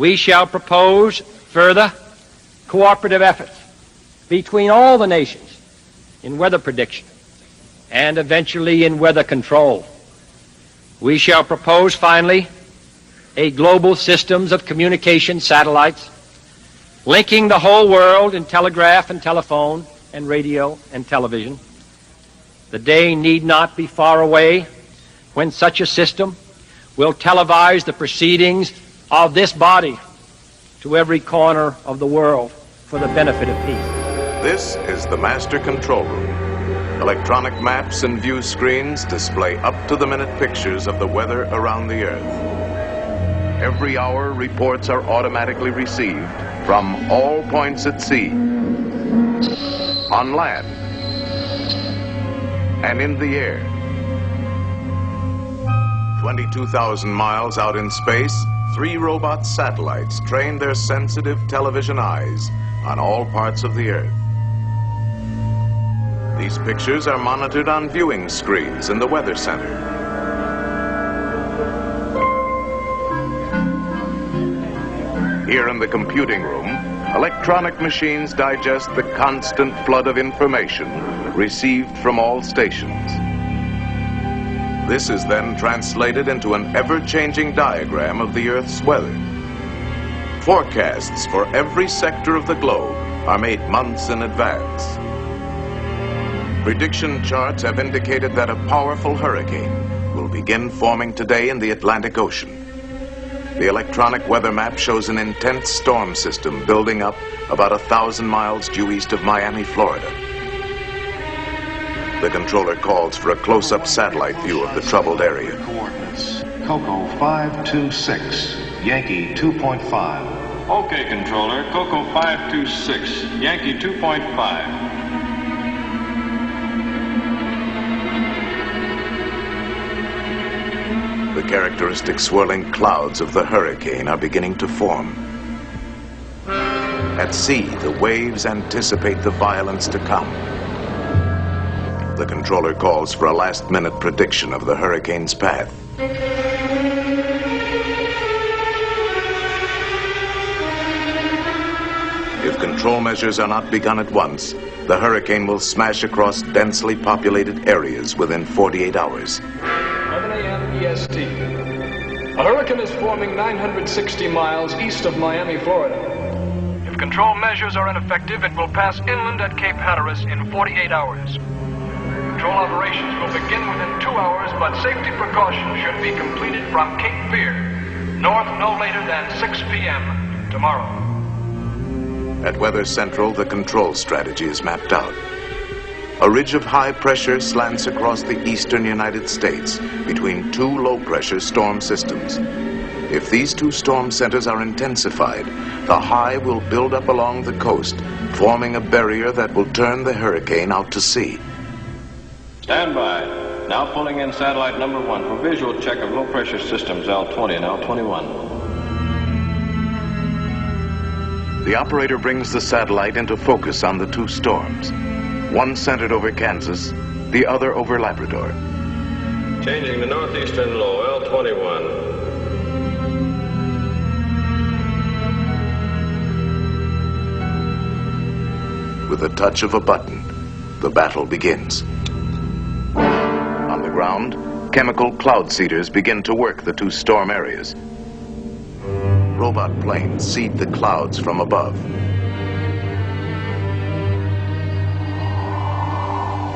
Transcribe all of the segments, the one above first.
We shall propose further cooperative efforts between all the nations in weather prediction and eventually in weather control. We shall propose, finally, a global systems of communication satellites linking the whole world in telegraph and telephone and radio and television. The day need not be far away when such a system will televise the proceedings of this body to every corner of the world for the benefit of peace. This is the Master Control Room. Electronic maps and view screens display up-to-the-minute pictures of the weather around the Earth. Every hour, reports are automatically received from all points at sea, on land, and in the air. 22,000 miles out in space, 3 robot satellites train their sensitive television eyes on all parts of the Earth. These pictures are monitored on viewing screens in the Weather Center. Here in the computing room, electronic machines digest the constant flood of information received from all stations. This is then translated into an ever-changing diagram of the Earth's weather. Forecasts for every sector of the globe are made months in advance. Prediction charts have indicated that a powerful hurricane will begin forming today in the Atlantic Ocean. The electronic weather map shows an intense storm system building up about 1,000 miles due east of Miami, Florida. The controller calls for a close-up satellite view of the troubled area. Coordinates: Coco 526, Yankee 2.5. Okay, controller. Coco 526, Yankee 2.5. The characteristic swirling clouds of the hurricane are beginning to form. At sea, the waves anticipate the violence to come. The controller calls for a last-minute prediction of the hurricane's path. If control measures are not begun at once, the hurricane will smash across densely populated areas within 48 hours. 11 a.m. EST. A hurricane is forming 960 miles east of Miami, Florida. If control measures are ineffective, it will pass inland at Cape Hatteras in 48 hours. Control operations will begin within 2 hours, but safety precautions should be completed from Cape Fear, north no later than 6 p.m. tomorrow. At Weather Central, the control strategy is mapped out. A ridge of high pressure slants across the eastern United States between 2 low-pressure storm systems. If these 2 storm centers are intensified, the high will build up along the coast, forming a barrier that will turn the hurricane out to sea. Stand by. Now pulling in satellite number 1 for visual check of low-pressure systems L20 and L21. The operator brings the satellite into focus on the 2 storms. One centered over Kansas, the other over Labrador. Changing to northeastern low, L21. With a touch of a button, the battle begins. On the ground, chemical cloud seeders begin to work the 2 storm areas. Robot planes seed the clouds from above.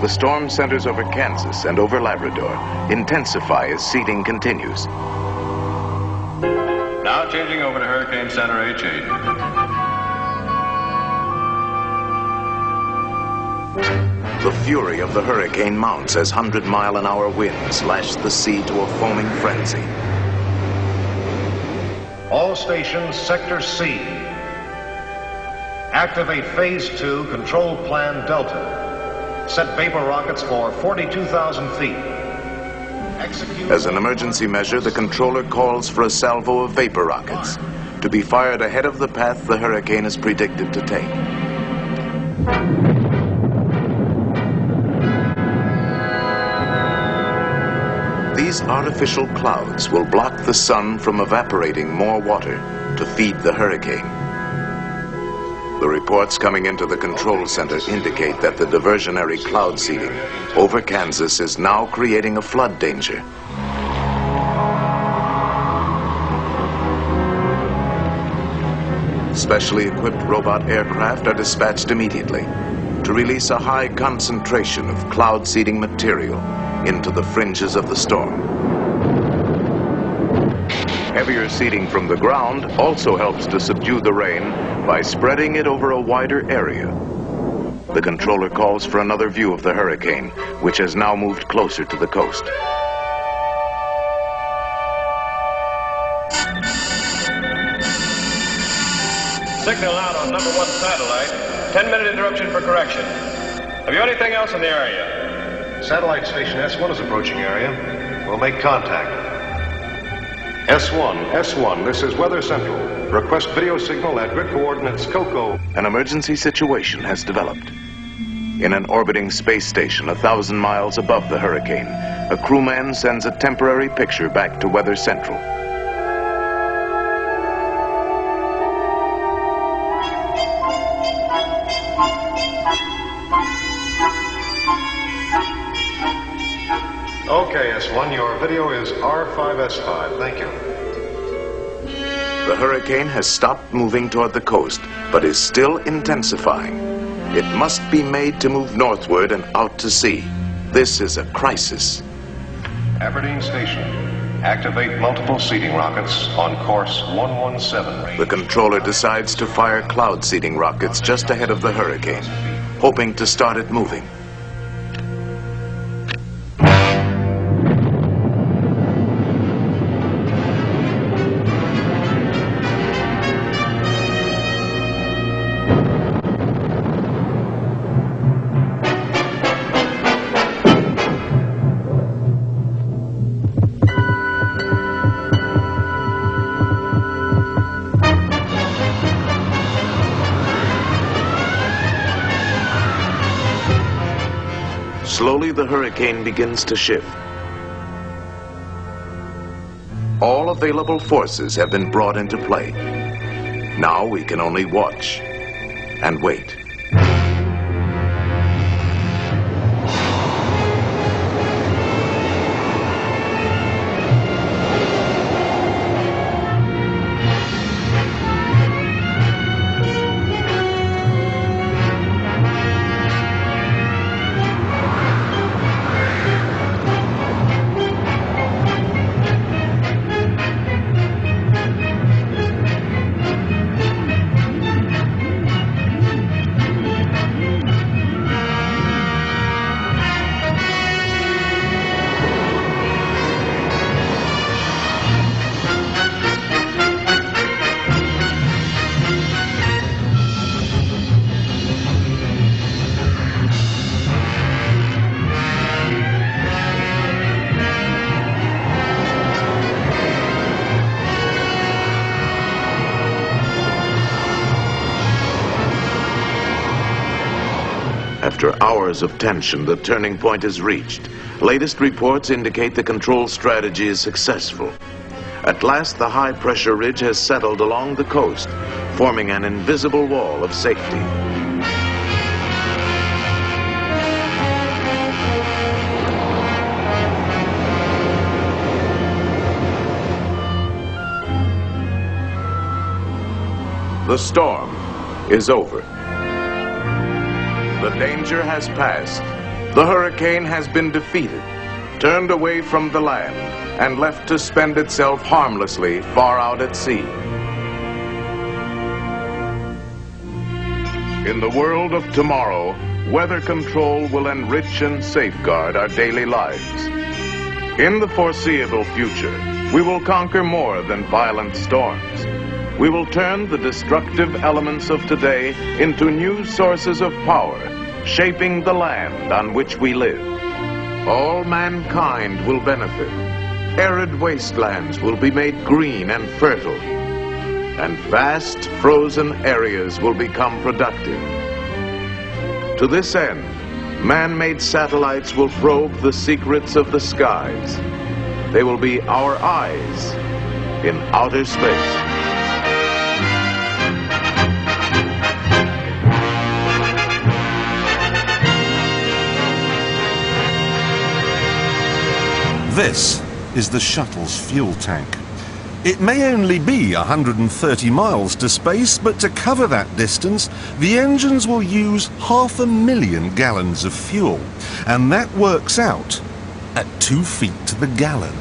The storm centers over Kansas and over Labrador intensify as seeding continues. Now changing over to Hurricane Center H8. The fury of the hurricane mounts as 100-mile-an-hour winds lash the sea to a foaming frenzy. All stations, Sector C. Activate Phase 2, Control Plan Delta. Set vapor rockets for 42,000 feet. Execute. As an emergency measure, the controller calls for a salvo of vapor rockets to be fired ahead of the path the hurricane is predicted to take. These These artificial clouds will block the sun from evaporating more water to feed the hurricane. The reports coming into the control center indicate that the diversionary cloud seeding over Kansas is now creating a flood danger. Specially equipped robot aircraft are dispatched immediately to release a high concentration of cloud seeding material into the fringes of the storm. Heavier seeding from the ground also helps to subdue the rain by spreading it over a wider area. The controller calls for another view of the hurricane, which has now moved closer to the coast. Signal out on number 1 satellite. 10-minute interruption for correction. Have you anything else in the area? Satellite station S1 is approaching area. We'll make contact. S1, this is Weather Central. Request video signal at grid coordinates COCO. An emergency situation has developed. In an orbiting space station 1,000 miles above the hurricane, a crewman sends a temporary picture back to Weather Central. Okay, S1, your video is R5S5. Thank you. The hurricane has stopped moving toward the coast, but is still intensifying. It must be made to move northward and out to sea. This is a crisis. Aberdeen Station. Activate multiple seeding rockets on course 117 range. The controller decides to fire cloud seeding rockets just ahead of the hurricane, hoping to start it moving. Slowly, the hurricane begins to shift. All available forces have been brought into play. Now we can only watch and wait. After hours of tension, the turning point is reached. Latest reports indicate the control strategy is successful. At last, the high-pressure ridge has settled along the coast, forming an invisible wall of safety. The storm is over. The danger has passed. The hurricane has been defeated, turned away from the land, and left to spend itself harmlessly far out at sea. In the world of tomorrow, weather control will enrich and safeguard our daily lives. In the foreseeable future, we will conquer more than violent storms. We will turn the destructive elements of today into new sources of power, shaping the land on which we live. All mankind will benefit. Arid wastelands will be made green and fertile, and vast frozen areas will become productive. To this end, man-made satellites will probe the secrets of the skies. They will be our eyes in outer space. This is the shuttle's fuel tank. It may only be 130 miles to space, but to cover that distance, the engines will use 500,000 gallons of fuel. And that works out at 2 feet to the gallon.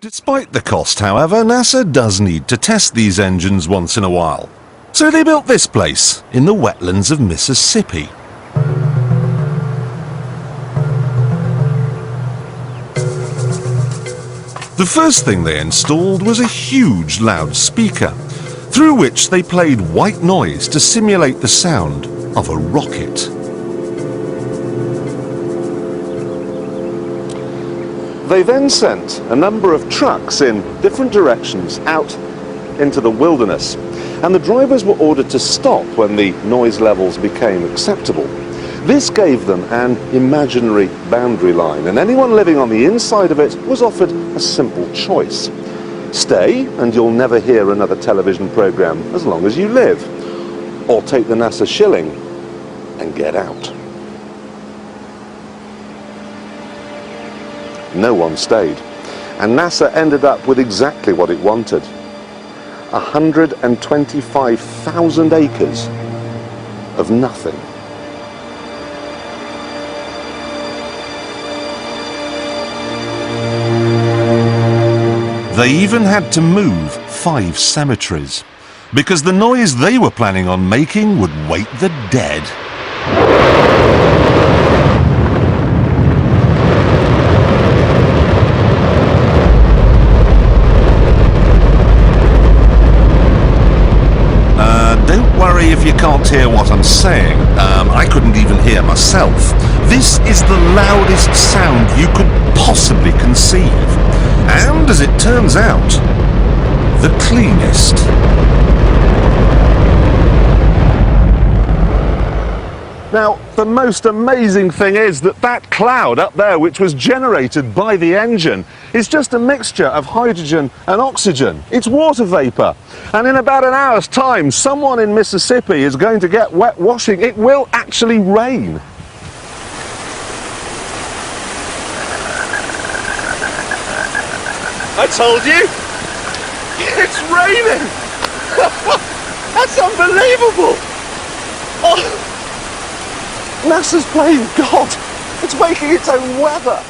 Despite the cost, however, NASA does need to test these engines once in a while. So they built this place in the wetlands of Mississippi. The first thing they installed was a huge loudspeaker, through which they played white noise to simulate the sound of a rocket. They then sent a number of trucks in different directions out into the wilderness, and the drivers were ordered to stop when the noise levels became acceptable. This gave them an imaginary boundary line, and anyone living on the inside of it was offered a simple choice. Stay, and you'll never hear another television program as long as you live. Or take the NASA shilling and get out. No one stayed, and NASA ended up with exactly what it wanted. 125,000 acres of nothing. They even had to move 5 cemeteries, because the noise they were planning on making would wake the dead. Don't worry if you can't hear what I'm saying. I couldn't even hear myself. This is the loudest sound you could possibly conceive. And, as it turns out, the cleanest. Now, the most amazing thing is that that cloud up there, which was generated by the engine, is just a mixture of hydrogen and oxygen. It's water vapor. And in about an hour's time, someone in Mississippi is going to get wet washing. It will actually rain. I told you! It's raining! That's unbelievable! Oh. NASA's playing God. It's making its own weather.